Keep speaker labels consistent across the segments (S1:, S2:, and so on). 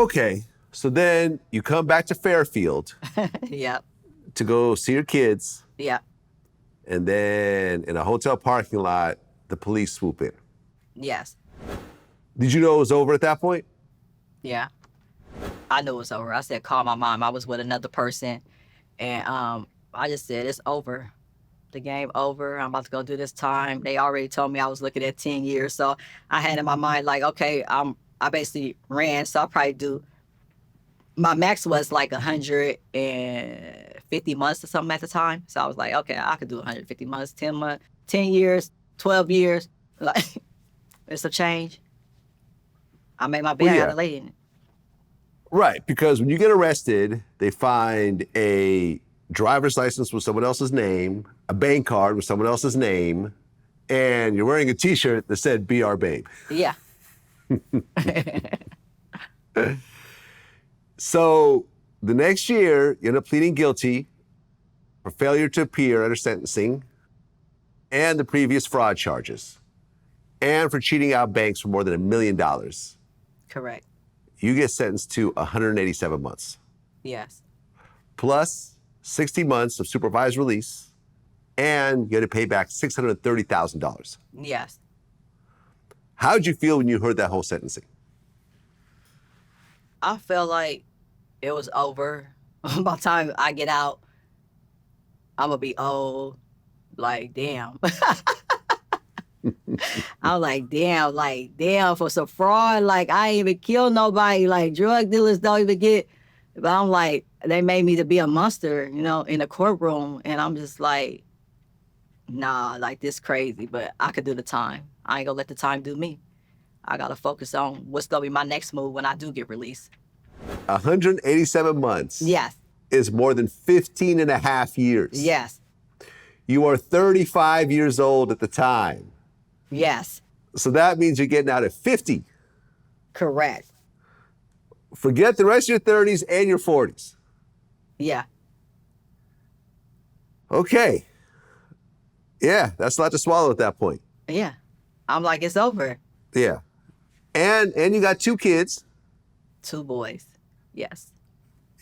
S1: Okay, so then you come back to Fairfield
S2: Yep.
S1: to go see your kids,
S2: Yep.
S1: and then in a hotel parking lot, the police swoop in.
S2: Yes.
S1: Did you know it was over at that point?
S2: Yeah. I knew it was over. I said, call my mom. I was with another person. And I just said, it's over. The game over. I'm about to go do this time. They already told me I was looking at 10 years. So I had in my mind, like, okay, I basically ran. So I'll probably do, my max was like 150 months or something at the time. So I was like, okay, I could do 150 months, 10 months, 10 years, 12 years. Like, it's a change. I made my bed,
S1: Well,
S2: I
S1: yeah.
S2: got to lay in it.
S1: Right, because when you get arrested, they find a driver's license with someone else's name, a bank card with someone else's name, and you're wearing a t-shirt that said, "Be our babe."
S2: Yeah.
S1: So the next year, you end up pleading guilty for failure to appear under sentencing and the previous fraud charges, and for cheating out banks for more than $1 million.
S2: Correct.
S1: You get sentenced to 187 months,
S2: Yes.
S1: plus 60 months of supervised release, and you had to pay back $630,000.
S2: Yes.
S1: How did you feel when you heard that whole sentencing?
S2: I felt like it was over. By the time I get out, I'm going to be old. Like, damn. I was like, damn, for some fraud. Like, I ain't even killed nobody. Like, drug dealers don't even get. But I'm like, they made me to be a monster, in the courtroom. And I'm just like, nah, like, this crazy. But I could do the time. I ain't going to let the time do me. I got to focus on what's going to be my next move when I do get released.
S1: 187 months
S2: Yes.
S1: is more than 15 and a half years.
S2: Yes.
S1: You are 35 years old at the time.
S2: Yes.
S1: So that means you're getting out at 50.
S2: Correct.
S1: Forget the rest of your 30s and your 40s.
S2: Yeah.
S1: Okay. Yeah, that's a lot to swallow at that point.
S2: Yeah. I'm like, it's over.
S1: Yeah. And you got 2 kids,
S2: 2 boys. Yes.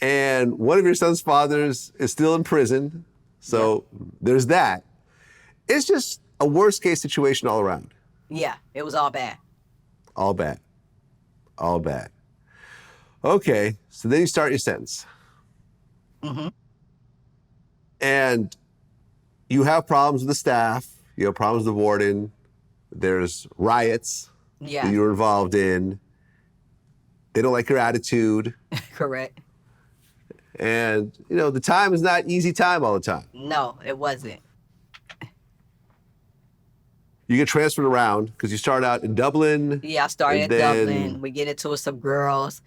S1: and one of your son's fathers is still in prison. So there's that. It's just a worst case situation all around.
S2: Yeah, it was all bad.
S1: All bad. All bad. Okay, so then you start your sentence.
S2: Mm-hmm.
S1: And you have problems with the staff. You have problems with the warden. There's riots
S2: Yeah.
S1: that you were involved in. They don't like your attitude.
S2: Correct.
S1: And, the time is not easy time all the time.
S2: No, it wasn't.
S1: You get transferred around because you start out in Dublin.
S2: Yeah, I started
S1: and
S2: in
S1: then-
S2: Dublin. We get into it with some girls.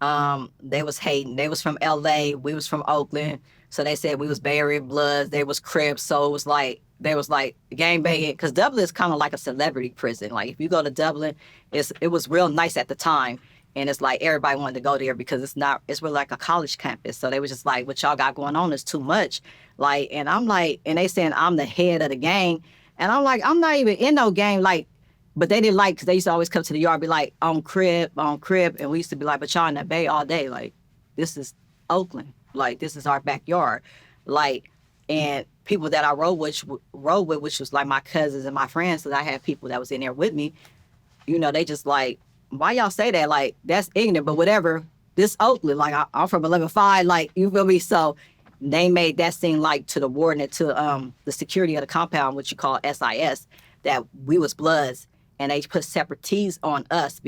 S2: They was hating. They was from LA. We was from Oakland. So they said we was Bay Area Bloods. They was Crips. So it was like, they was like gang banging. Because Dublin is kind of like a celebrity prison. Like if you go to Dublin, it was real nice at the time. And it's like everybody wanted to go there because it's really like a college campus. So they was just like, what y'all got going on is too much. Like, and I'm like, and they saying I'm the head of the gang. And I'm like, I'm not even in no gang. Like, but they didn't like, because they used to always come to the yard, be like, on crib. And we used to be like, but y'all in the Bay all day. Like, this is Oakland. Like, this is our backyard. Like, and people that I rode with, which was like my cousins and my friends, so I had people that was in there with me, they just like, why y'all say that? Like, that's ignorant, but whatever. This Oakland, like, I'm from 11-5, like, you feel me? So they made that seem like to the warden and to the security of the compound, which you call SIS, that we was Bloods. And they put separate T's on us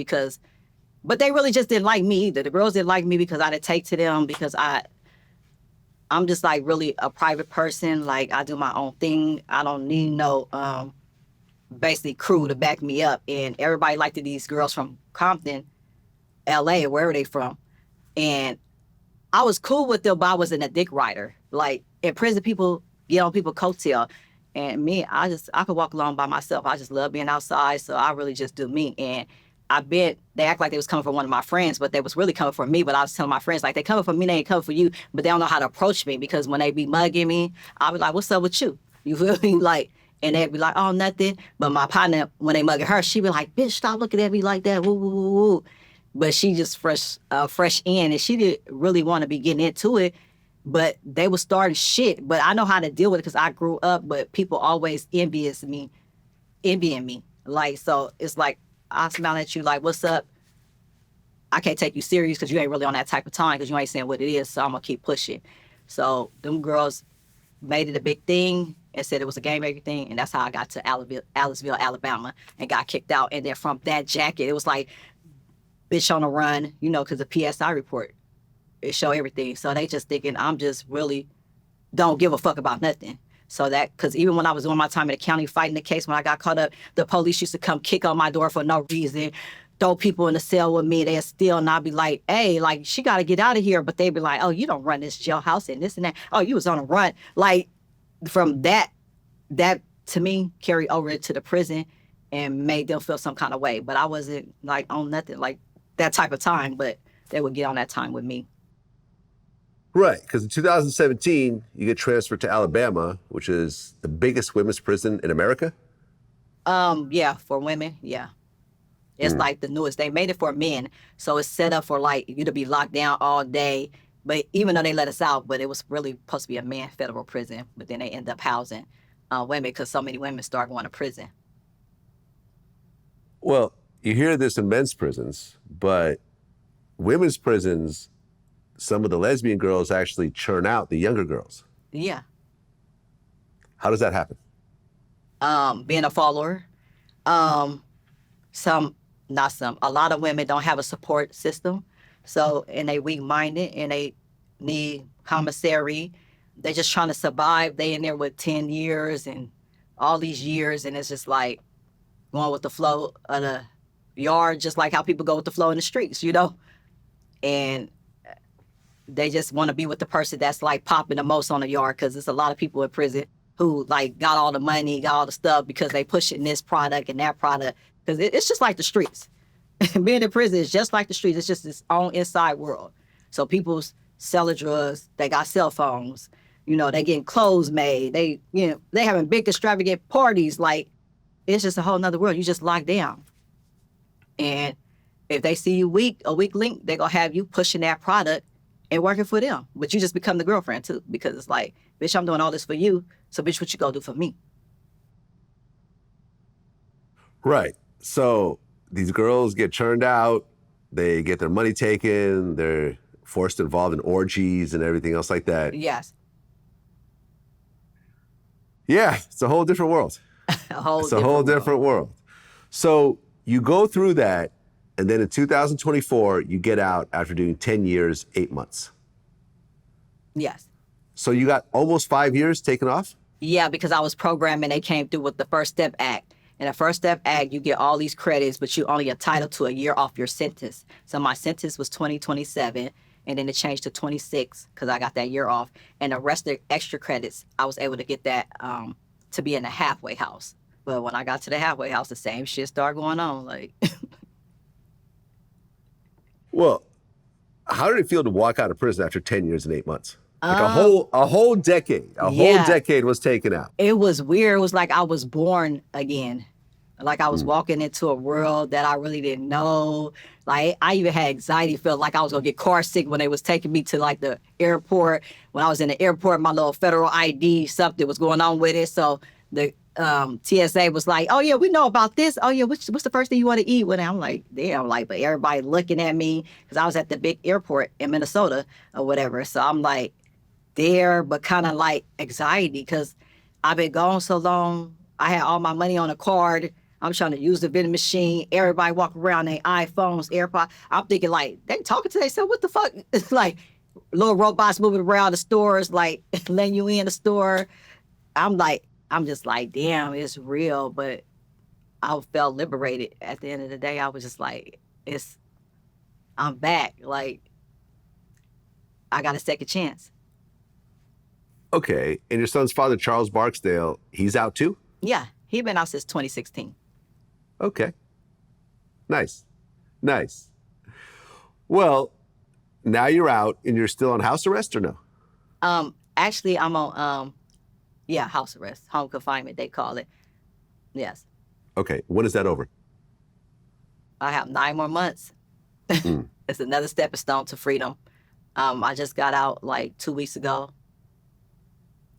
S2: but they really just didn't like me either. The girls didn't like me because I didn't take to them, because I'm just like really a private person. Like, I do my own thing. I don't need no basically crew to back me up. And everybody liked these girls from Compton, LA, or wherever they from. And I was cool with them, but I wasn't a dick rider. Like, in prison, people get on people's coattail. And me, I could walk along by myself. I just love being outside, so I really just do me. And I bet they act like they was coming for one of my friends, but they was really coming for me. But I was telling my friends, like, they coming for me, they ain't coming for you. But they don't know how to approach me, because when they be mugging me, I'll be like, what's up with you? You feel me? Like, and they'd be like, oh, nothing. But my partner, when they mugging her, she be like, bitch, stop looking at me like that. Woo, woo, woo, woo. but she just fresh in, and she didn't really want to be getting into it. But they was starting shit. But I know how to deal with it because I grew up. But people always envying me. Like, so it's like I smile at you like, "What's up?" I can't take you serious because you ain't really on that type of time because you ain't saying what it is. So I'm gonna keep pushing. So them girls made it a big thing and said it was a game banging thing, and that's how I got to Aliceville, Alabama, and got kicked out. And then from that jacket, it was like bitch on the run, because the PSI report it show everything. So they just thinking I'm just really don't give a fuck about nothing. So that, because even when I was doing my time in the county fighting the case, when I got caught up, the police used to come kick on my door for no reason, throw people in the cell with me. They'd steal, and I'd be like, hey, like, she got to get out of here. But they'd be like, oh, you don't run this jailhouse and this and that. Oh, you was on a run. Like, from that to me carried over to the prison and made them feel some kind of way. But I wasn't like on nothing like that type of time, but they would get on that time with me.
S1: Right, because in 2017, you get transferred to Alabama, which is the biggest women's prison in America.
S2: Yeah, for women, yeah. It's like the newest. They made it for men, so it's set up for like you to be locked down all day. But even though they let us out, but it was really supposed to be a man federal prison. But then they end up housing women because so many women start going to prison.
S1: Well, you hear this in men's prisons, but women's prisons, some of the lesbian girls actually churn out the younger girls.
S2: Yeah.
S1: How does that happen?
S2: Being a follower. A lot of women don't have a support system. So, and they weak-minded and they need commissary. They just trying to survive. They in there with 10 years and all these years. And it's just like going with the flow of the yard, just like how people go with the flow in the streets, And they just want to be with the person that's like popping the most on the yard, because there's a lot of people in prison who like got all the money, got all the stuff because they pushing this product and that product. Because it's just like the streets. Being in prison is just like the streets. It's just its own inside world. So people's selling drugs. They got cell phones. They getting clothes made. They having big extravagant parties. Like, it's just a whole nother world. You just locked down. And if they see you a weak link, they're going to have you pushing that product and working for them. But you just become the girlfriend too, because it's like, bitch, I'm doing all this for you. So bitch, what you gonna do for me?
S1: Right. So these girls get churned out, they get their money taken, they're forced involved in orgies and everything else like that.
S2: Yes.
S1: Yeah, it's a whole different world. It's a whole different world. So you go through that, and then in 2024, you get out after doing 10 years, 8 months.
S2: Yes.
S1: So you got almost 5 years taken off?
S2: Yeah, because I was programming, they came through with the First Step Act. In the First Step Act, you get all these credits, but you only entitled to a year off your sentence. So my sentence was 2027, and then it changed to 26 because I got that year off. And the rest of the extra credits, I was able to get that to be in the halfway house. But when I got to the halfway house, the same shit started going on. Like,
S1: well, how did it feel to walk out of prison after 10 years and 8 months? Like a whole decade. A whole decade was taken out.
S2: It was weird. It was like I was born again. Like I was walking into a world that I really didn't know. Like I even had anxiety, felt like I was gonna get car sick when they was taking me to like the airport. When I was in the airport, my little federal ID, something was going on with it. So the TSA was like, oh yeah, we know about this. Oh yeah, what's the first thing you want to eat? When I'm like, damn, like, but everybody looking at me because I was at the big airport in Minnesota or whatever. So I'm like there, but kind of like anxiety because I've been gone so long. I had all my money on a card. I'm trying to use the vending machine. Everybody walk around their iPhones, AirPods. I'm thinking like, they talking to themselves, what the fuck? It's like little robots moving around the stores, like letting you in the store. I'm just like, damn, it's real. But I felt liberated at the end of the day. I was just like, I'm back. Like, I got a second chance.
S1: Okay, and your son's father, Charles Barksdale, he's out too?
S2: Yeah, he been out since 2016.
S1: Okay. Nice. Well, now you're out and you're still on house arrest or no?
S2: Actually, I'm on, house arrest, home confinement, they call it. Yes.
S1: Okay, when is that over?
S2: I have 9 more months.
S1: Mm.
S2: It's another stepping stone to freedom. I just got out like 2 weeks ago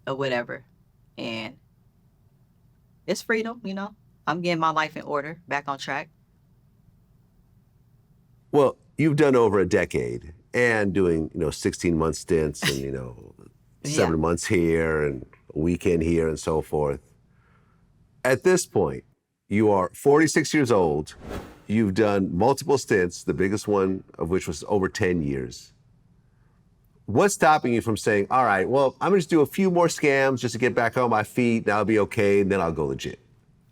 S2: or whatever. And it's freedom, you know. I'm getting my life in order, back on track.
S1: Well, you've done over a decade and doing, 16-month stints and, 7 months here and a weekend here and so forth. At this point, you are 46 years old. You've done multiple stints, the biggest one of which was over 10 years. What's stopping you from saying, all right, well, I'm gonna just do a few more scams just to get back on my feet, and I'll be okay, and then I'll go legit?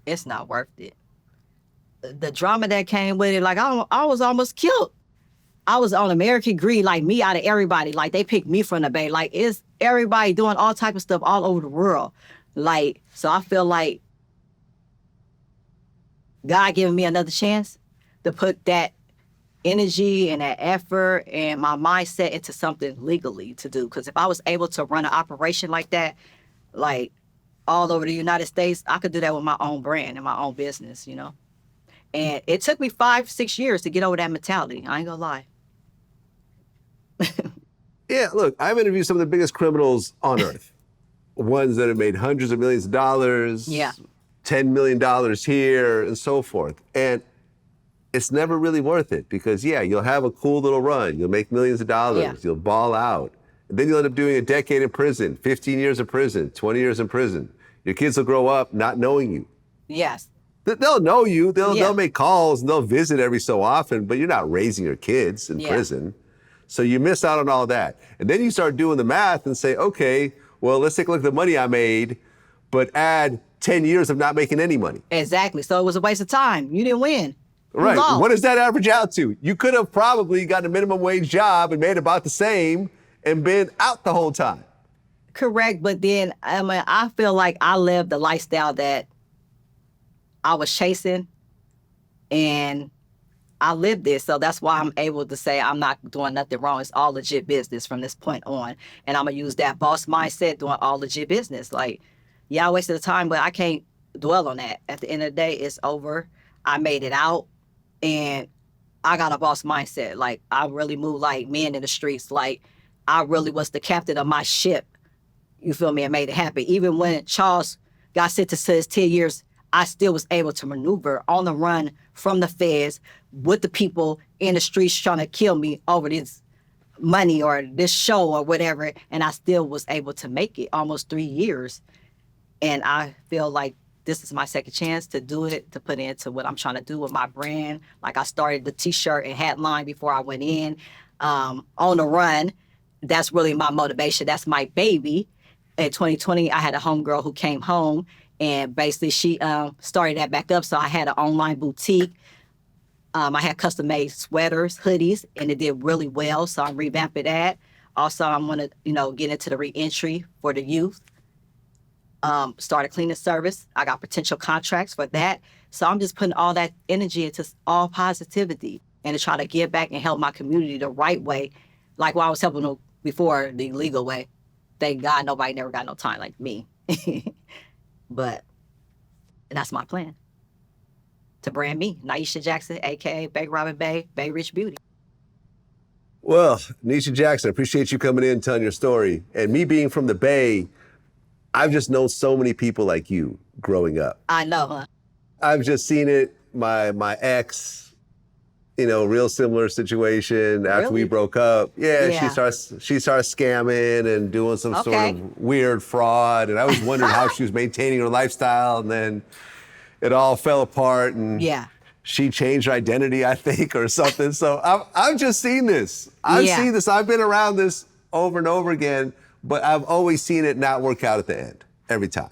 S2: It's not worth it. The drama that came with it, like I was almost killed. I was on American Greed, like me out of everybody. Like they picked me from the Bay. Like it's everybody doing all type of stuff all over the world. Like, so I feel like God giving me another chance to put that energy and that effort and my mindset into something legally to do. Because if I was able to run an operation like that, like all over the United States, I could do that with my own brand and my own business, you know? And it took me 5-6 years to get over that mentality. I ain't gonna lie.
S1: Yeah, look, I've interviewed some of the biggest criminals on earth. Ones that have made hundreds of millions of dollars,
S2: Yeah.
S1: $10 million here, and so forth. And it's never really worth it because, yeah, you'll have a cool little run. You'll make millions of dollars.
S2: Yeah.
S1: You'll ball out. And then you'll end up doing a decade in prison, 15 years in prison, 20 years in prison. Your kids will grow up not knowing you.
S2: Yes.
S1: They'll know you. They'll
S2: Yeah.
S1: make calls and they'll visit every so often, but you're not raising your kids in
S2: Yeah.
S1: prison. So you miss out on all that. And then you start doing the math and say, okay, well, let's take a look at the money I made, but add 10 years of not making any money.
S2: Exactly. So it was a waste of time. You didn't win. You
S1: Right.
S2: lost.
S1: What does that average out to? You could have probably gotten a minimum wage job and made about the same and been out the whole time.
S2: Correct. But then, I mean, I feel like I lived the lifestyle that I was chasing and I lived this. So that's why I'm able to say I'm not doing nothing wrong. It's all legit business from this point on. And I'm going to use that boss mindset doing all legit business. Like, yeah, I wasted the time, but I can't dwell on that. At the end of the day, it's over. I made it out and I got a boss mindset. Like, I really moved like men in the streets. Like, I really was the captain of my ship. You feel me? And made it happen. Even when Charles got sentenced to his 10 years, I still was able to maneuver on the run from the feds with the people in the streets trying to kill me over this money or this show or whatever. And I still was able to make it almost 3 years. And I feel like this is my second chance to do it, to put into what I'm trying to do with my brand. Like I started the t-shirt and hat line before I went in. On the run, that's really my motivation. That's my baby. In 2020, I had a homegirl who came home and basically she started that back up. So I had an online boutique. I had custom made sweaters, hoodies, and it did really well. So I'm revamping that. Also, I'm gonna, get into the reentry for the youth. Start a cleaning service. I got potential contracts for that. So I'm just putting all that energy into all positivity and to try to give back and help my community the right way. Like what I was helping them before, the legal way. Thank God nobody never got no time like me. But that's my plan. To brand me, Niesha Jackson, a.k.a. Bay Robin Bay, Bay Rich Beauty.
S1: Well, Niesha Jackson, I appreciate you coming in and telling your story. And me being from the Bay, I've just known so many people like you growing up.
S2: I know, huh?
S1: I've just seen it. My ex, real similar situation after we
S2: Really?
S1: broke up. Yeah,
S2: Yeah.
S1: she starts scamming and doing some sort
S2: Okay.
S1: of weird fraud. And I was wondering how she was maintaining her lifestyle. And then it all fell apart. And
S2: Yeah.
S1: she changed her identity, I think, or something. So I've just seen this. I've
S2: Yeah.
S1: seen this. I've been around this over and over again. But I've always seen it not work out at the end, every time.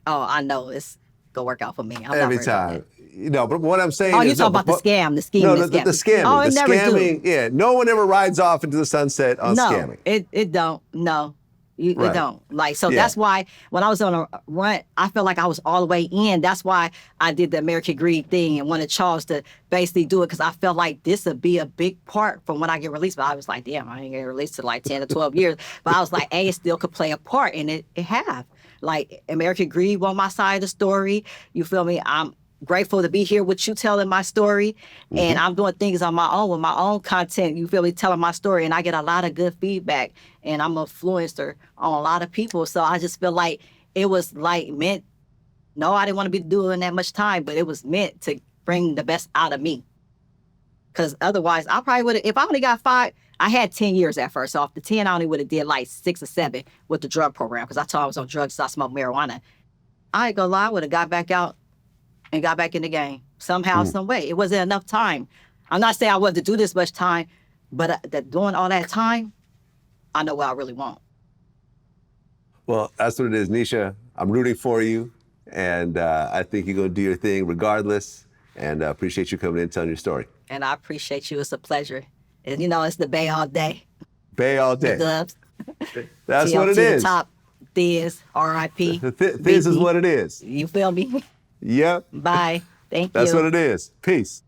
S2: Oh, I know. It's going to work out for me. I'm not
S1: Every
S2: worried about
S1: time.
S2: that.
S1: But what I'm saying
S2: Oh,
S1: is...
S2: you're talking about the scam, the scheme,
S1: No,
S2: the
S1: the scamming.
S2: Oh, it
S1: the
S2: never
S1: scamming,
S2: do.
S1: yeah. No one ever rides off into the sunset on
S2: No,
S1: scamming.
S2: it don't. No, it
S1: Right.
S2: don't. Like, so
S1: Yeah.
S2: that's why when I was on a run, I felt like I was all the way in. That's why I did the American Greed thing and wanted Charles to basically do it because I felt like this would be a big part from when I get released. But I was like, damn, I ain't get released to like 10 to 12 years. But I was like, hey, it still could play a part, and it have. Like, American Greed on my side of the story. You feel me? I'm grateful to be here with you telling my story. And I'm doing things on my own with my own content, you feel me, telling my story. And I get a lot of good feedback. And I'm an influencer on a lot of people. So I just feel like it was like meant. No, I didn't want to be doing that much time, but it was meant to bring the best out of me. Because otherwise, I probably would have, if I only got 5, I had 10 years at first. So off the 10, I only would have did like 6 or 7 with the drug program. Because I told I was on drugs, so I smoked marijuana. I ain't gonna lie, I would have got back out and got back in the game somehow, some way. It wasn't enough time. I'm not saying I wanted to do this much time, but that doing all that time, I know what I really want.
S1: Well, that's what it is, Niesha. I'm rooting for you, and I think you're going to do your thing regardless, and I appreciate you coming in and telling your story.
S2: And I appreciate you. It's a pleasure. And, you know, it's the Bay all day.
S1: Bay all
S2: The
S1: day.
S2: Dubs.
S1: That's
S2: TLT
S1: what it
S2: the
S1: is.
S2: top. Thiz, R.I.P.
S1: This is what it is.
S2: You feel me?
S1: Yep.
S2: Bye. Thank you.
S1: That's what it is. Peace.